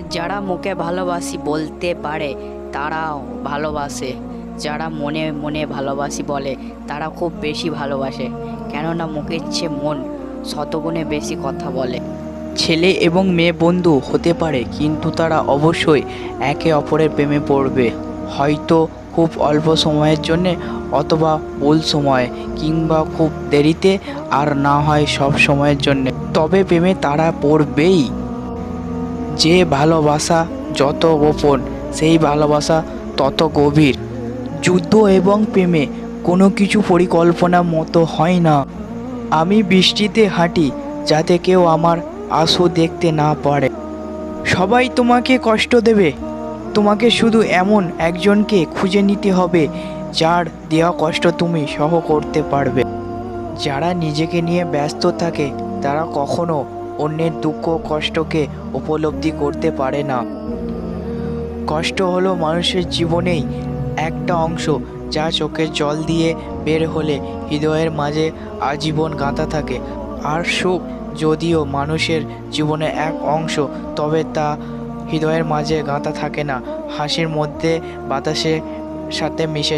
যারা মুখে ভালোবাসি বলতে পারে তারাও ভালোবাসে, যারা মনে মনে ভালোবাসি বলে তারা খুব বেশি ভালোবাসে, কেননা মুখের চেয়ে মন শতগুণে বেশি কথা বলে। ছেলে এবং মেয়ে বন্ধু হতে পারে, কিন্তু তারা অবশ্যই একে অপরের প্রেমে পড়বে, হয়তো খুব অল্প সময়ের জন্যে, অথবা ভুল সময়ে, কিংবা খুব দেরিতে, আর না হয় সব সময়ের জন্যে, তবে প্রেমে তারা পড়বেই। যে ভালোবাসা যত গোপন, সেই ভালোবাসা তত গভীর। যুদ্ধ এবং প্রেমে কোনো কিছু পরিকল্পনা মতো হয় না। আমি বৃষ্টিতে হাঁটি যাতে কেউ আমার আঁসু দেখতে না পারে। সবাই তোমাকে কষ্ট দেবে, তোমাকে শুধু এমন একজনকে খুঁজে নিতে হবে যার দেওয়া কষ্ট তুমি সহ করতে পারবে। যারা নিজেকে নিয়ে ব্যস্ত থাকে তারা কখনো অন্যের দুঃখ কষ্টকে উপলব্ধি করতে পারে না। কষ্ট হলো মানুষের জীবনেই একটা অংশ, যা চোখের জল দিয়ে বের হলে হৃদয়ের মাঝে আজীবন গাঁথা থাকে। আর সুখ যদিও মানুষের জীবনে এক অংশ, তবে তা হৃদয়ের মাঝে গাঁথা থাকে না, হাসির মধ্যে বাতাসের সাথে মিশে যায়।